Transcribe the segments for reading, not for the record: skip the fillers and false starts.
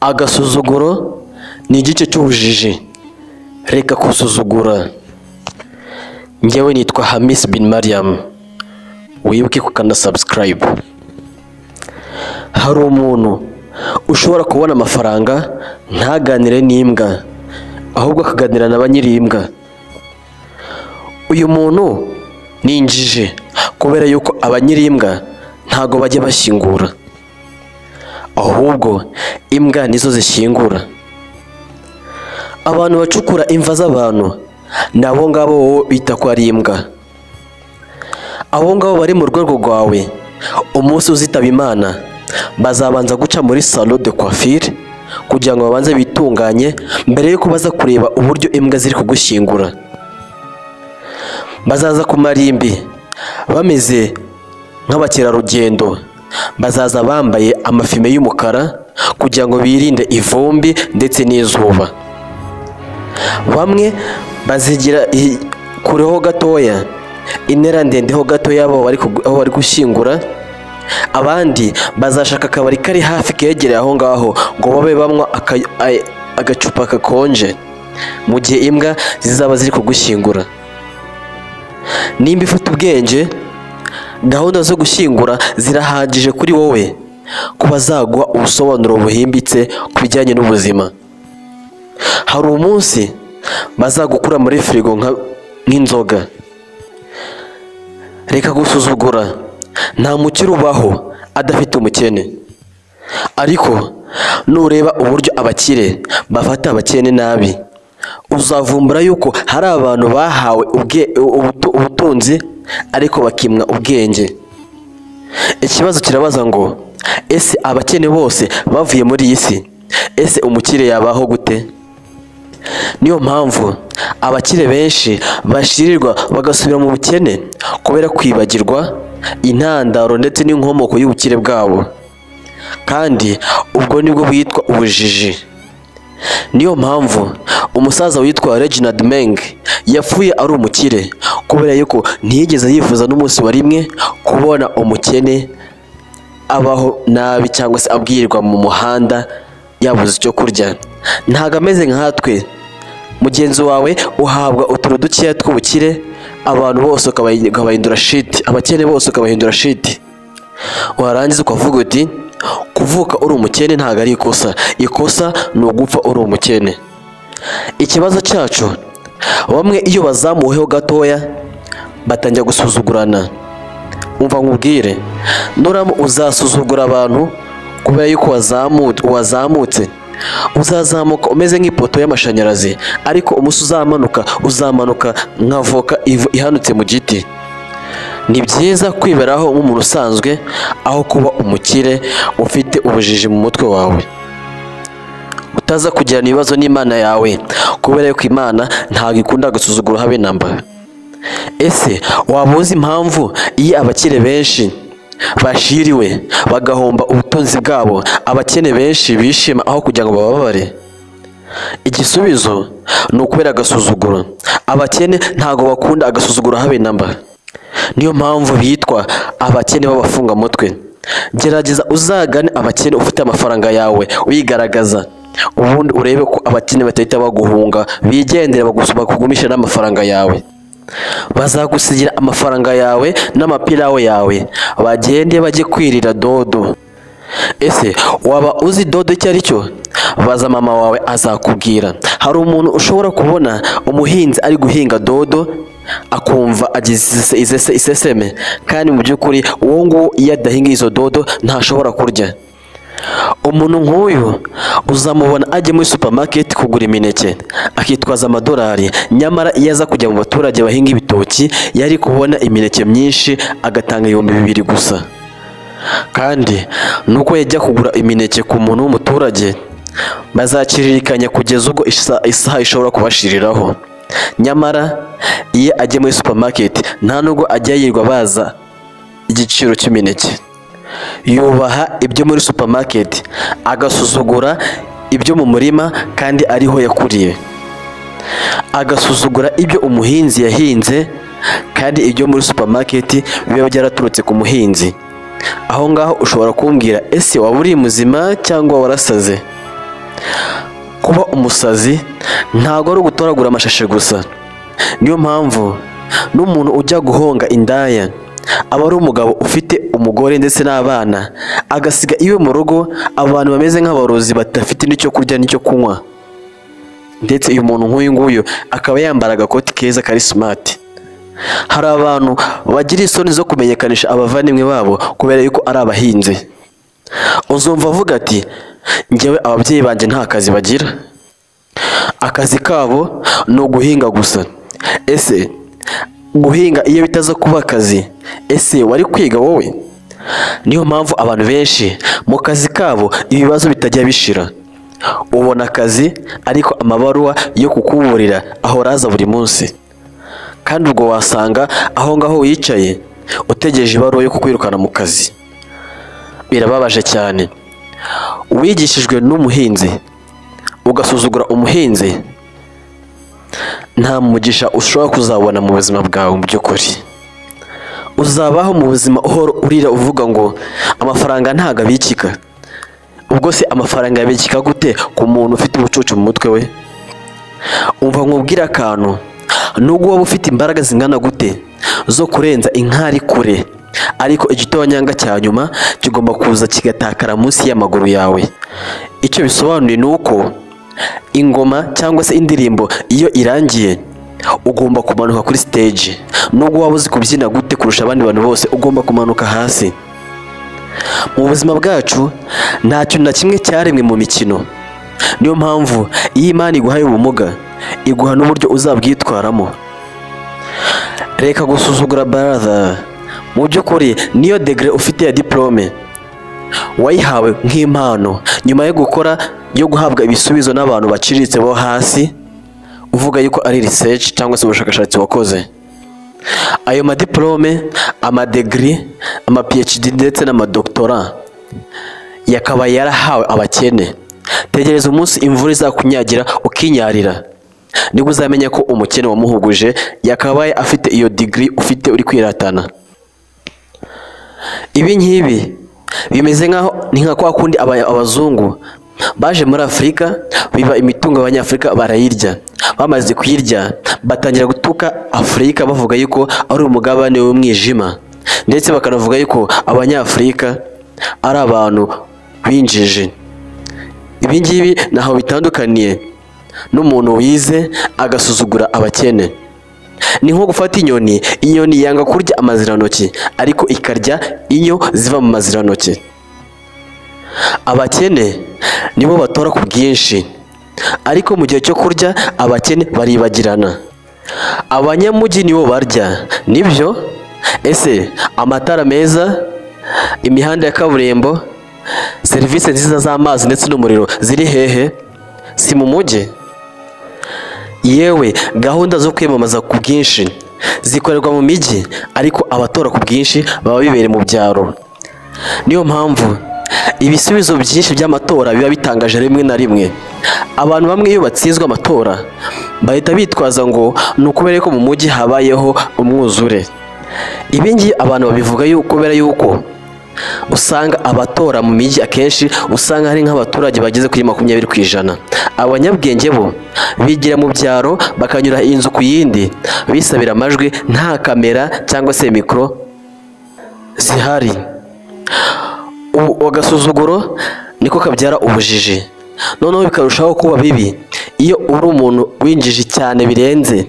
Agasuzuguro ni igice cy'ubujiji. Reka kusuzugura. Njyewe nitwa Hamis bin Mariam. Wibuke kukanda subscribe. Hari umuntu ushobora kubona amafaranga ntaganire n'imbwa, ahubwo akaganira na banyiri imbwa. Uyu muntu ni injiji kubera yuko abanyiri imbwa ntago bajya bashyingura, ahubwo imbwa nizo zishyingura. Abantu bacukura imva z'abantu nabo ngabo wowe bita ko ari imbwa. Abo ngabo bari mu rwego rwawe, umunsi uzitaba Imana bazabanza guca muri salon de coiffure kugira ngo babanze bitunganye mbere yuko baza kureba uburyo imbwa ziri kugushyingura. Bazaza ku marimbi bameze nk'abakerarugendo, bazaza bambaye amafime y'umukara kugira ngo birinde ivumbi ndetse n'izuba. Bamwe bazigira kureho gatoya, intera ndendeho gatoya aho bari gushyingura. Abandi bazashaka akabari kari hafi kegereye aho ngaho ngo babe banywa agacupa kakonje mu gihe imbwa zizaba ziri kugushyingura. Nimba ifite ubwenge, gahunda zo gushyingura zirahagije kuri wowe kuba zaguha ubusobanuro buhimbitse ku bijyanye n'ubuzima. Hari umunsi bazagukura muri firigo nk'inzoga. Reka gusuzugura. Nta mukire ubaho adafite umukene, ariko nureba uburyo abakire bafata abakene nabi, uzavumbura yuko hari abantu bahawe ubutunzi ariko bakimwa ubwenge. Ikibazo kirabaza ngo ese abakene bose bavuye muri iyi si, ese umukire yabaho gute? Niyo mpamvu abakire benshi bashirirwa bagasubira mu bukene kubera kwibagirwa intandaro ndetse n'inkomoko y'ubukire bwabo, kandi ubwo nibwo bwitwa ubujiji. Niyo mpamvu umusaza witwa Reginald Meng yapfuye ari umukire kubera yuko ntiyigeze yifuza n'umunsi wa rimwe kubona umukene abaho nabi cyangwa se abwirirwa mu muhanda yabuze icyo kurya. Ntago ameze nkatwe. Mugenzi wawe uhabwa uturo dukeya tw'ubukire, abantu bose ukabahindura shit, abakene bose ukabahindura shit. Warangiza ukavuga uti kuvuka uri umukene ntago ari ikosa, ikosa ni ugupfa uri umukene. Ikibazo cyacu, bamwe iyo bazamuweho gatoya batangira gusuzugurana. Umva nkubwire, nuramo uzasuzugura abantu kubera yuko wazamutse, uzazamuka umeze nk'ipoto y'amashanyarazi, ariko umunsi uzamanuka nka voka ihanutse mu giti. Ni byiza kwiberaho nk'umuntu usanzwe aho kuba umukire ufite ubujiji mu mutwe wawe. Utaza kugirana ibibazo n'Imana yawe kubera yuko Imana ntabwo ikunda gusuzugura habe namba. Ese waba uzi impamvu iyo abakire benshi bashiriwe bagahomba ubutunzi bwabo, abakene benshi bishima aho kugira ngo bababare? Igisubizo ni ukubera agasuzuguro. Abakene ntago bakunda agasuzuguro habe namba. Niyo mpamvu bitwa abakene b'abafunga mutwe. Gerageza uzagane abakene ufite amafaranga yawe wigaragaza, ubundi urebe ko abakene batahita baguhunga bigendera bakugumisha n'amafaranga yawe. Bazagusigira amafaranga yawe n'amapirawo yawe, bagende bajye kwirira dodo. Ese waba uzi dodo icyo ari cyo? Baza mama wawe azakubwira. Hari umuntu ushobora kubona umuhinzi ari guhinga dodo akumva agize iseseme, kandi mu by'ukuri uwo nguwo iyo adahinga izo dodo ntashobora kurya. Umuntu nk'uyu uzamubona ajya muri supermarket kugura imineke akitwaza amadolari, nyamara iyo aza kujya mu baturage bahinga ibitoki yari kubona imineke myinshi agatanga 2,000 gusa. Kandi nuko yajya kugura imineke ku muntu w'umuturage bazakiririkanya kugeza ubwo isaha ishobora kubashiriraho. Nyamara iyo ajya muri supermarket nta nubwo ajya yirwa baza igiciro cy'imineke. Yubaha ibyo muri supermarket agasuzugura ibyo mu murima kandi ariho yakuriye, agasuzugura ibyo umuhinzi yahinze kandi ibyo muri supermarket biba byaraturutse ku muhinzi. Aho ngaho ushobora kumbwira ese waba uri muzima cyangwa warasaze? Kuba umusazi ntabwo ari ugutoragura amashashe gusa. Niyo mpamvu n'umuntu ujya guhonga indaya aba ari umugabo ufite umugore ndetse n'abana, agasiga iwe mu rugo abantu bameze nk'abarozi badafite n'icyo kurya n'icyo kunywa. Ndetse uyu muntu nk'uyu nguyu akaba yambara agakoti keza kari smart. Hari abantu bagira isoni zo kumenyekanisha abavandimwe babo kubera yuko ari abahinzi. Uzumva avuga ati njyewe ababyeyi banjye nta kazi bagira, akazi kabo ni uguhinga gusa. Ese guhinga iyo bitaza kuba akazi, ese wari kwiga wowe? Niyo mpamvu abantu benshi mu kazi kabo ibibazo bitajya bishira. Ubona akazi ariko amabaruwa yo kukuburira ahora aza buri munsi, kandi ubwo wasanga aho ngaho wicaye utegereje ibaruwa yo kukwirukana mu kazi. Birababaje cyane. Wigishijwe n'umuhinzi ugasuzugura umuhinzi, nta mugisha ushobora kuzabona mu buzima bwawe. Mu by'ukuri uzabaho mu buzima uhora urira uvuga ngo amafaranga ntago abikika. Ubwo se amafaranga yabikika gute ku muntu ufite ubucucu mu mutwe we? Umva nkubwira akantu, nubwo waba ufite imbaraga zingana gute zo kurenza inkari kure, ariko igitonyanga cya nyuma kigomba kuza kigatakara munsi y'amaguru yawe. Icyo bisobanuye ni uko ingoma cyangwa se indirimbo iyo irangiye ugomba kumanuka kuri stage. Nubwo waba uzi kubyina gute kurusha abandi bantu bose, ugomba kumanuka hasi. Mu buzima bwacu nta kintu na kimwe cyaremwe mu mikino. Niyo mpamvu iyo Imana iguhaye ubumuga iguha n'uburyo uzabwitwaramo. Reka gusuzugura brother. Mu by'ukuri niyo degree ufite ya diplome wayihawe nk'impano nyuma yo guhabwa ibisubizo n'abantu baciriritse bo hasi, uvuga yuko ari research cyangwa se ubushakashatsi wakoze. Ayo madiplome, amadegree, ama PhD ndetse n'amadoktora yakaba yarahawe abakene. Tegereza umunsi imvura izakunyagira ukinyarira, nibwo uzamenya ko umukene wamuhuguje yakabaye afite iyo degree ufite uri kwiratana. Ibi nkibi bimeze ni nka kwa kundi abazungu baje muri Afurika biba imitungo abanyafurika barayirya. Bamaze kuyirya batangira gutuka Afurika bavuga yuko ari umugabane w'umwijima, ndetse bakanavuga yuko abanyafurika ari abantu binjije. Ibi ngibi naho bitandukaniye n'umuntu wize agasuzugura abakene. Ni nko gufata inyoni. Inyoni yanga kurya amazirantoki ariko ikarya inyo ziva mu mazirantoki. Abakene nibo batora ku bwinshi, ariko mu gihe cyo kurya abakene baribagirana. Abanyamujyi nibo barya. Nibyo? Ese amatara meza, imihanda ya kaburimbo, serivisi nziza z'amazi ndetse n'umuriro ziri hehe? Si mu mujyi? Yewe gahunda zo kwiyamamaza ku bwinshi zikorerwa mu mijyi, ariko abatora ku bwinshi baba bibereye mu byaro. Niyo mpamvu ibisubizo byinshi by'amatora biba bitangaje rimwe na rimwe. Abantu bamwe iyo batsinzwe amatora bahita bitwaza ngo ni ukubera ko mu mujyi habayeho umwuzure. Ibi ngibi abantu babivuga kubera yuko usanga abatora mu mijyi akenshi usanga hari nk'abaturage bageze kuri 20%. Abanyabwenge bo bigira mu byaro bakanyura inzu ku yindi bisabira amajwi nta kamera cyangwa se mikro zihari. Agasuzuguro niko kabyara ubujiji. Noneho bikarushaho kuba bibi iyo uri umuntu winjije cyane birenze.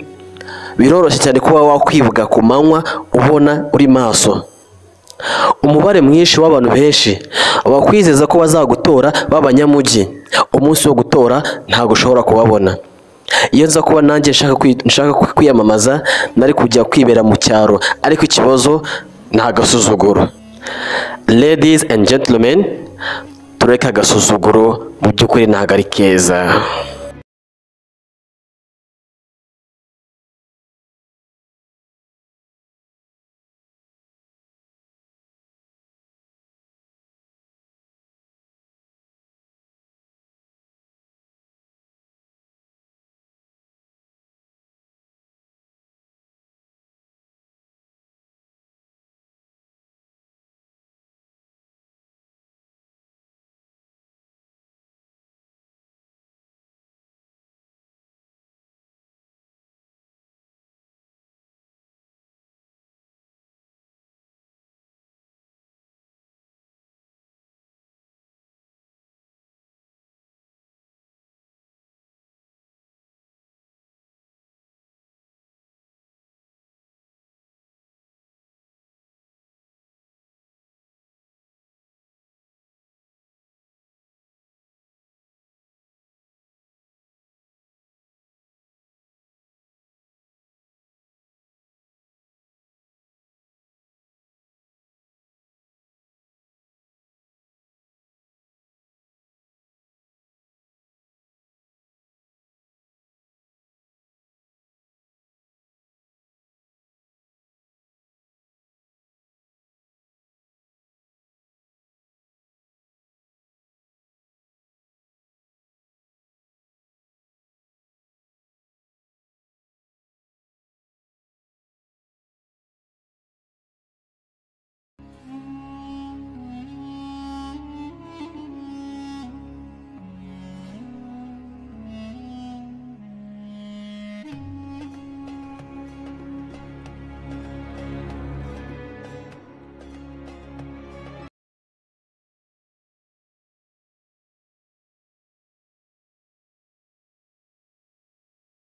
Biroroshye cyane kuba wakwibwa ku manywa ubona uri maso. Umubare mwinshi w'abantu benshi bakwizeza ko bazagutora b'abanyamujyi, umunsi wo gutora ntago ushobora kubabona. Iyo nza kuba nanjye nshaka kwiyamamaza nari kujya kwibera mu cyaro, ariko ikibazo nta gasuzuguro. Ladies and gentlemen, tureka agasuzuguro, mu by'ukuri ntago ari keza.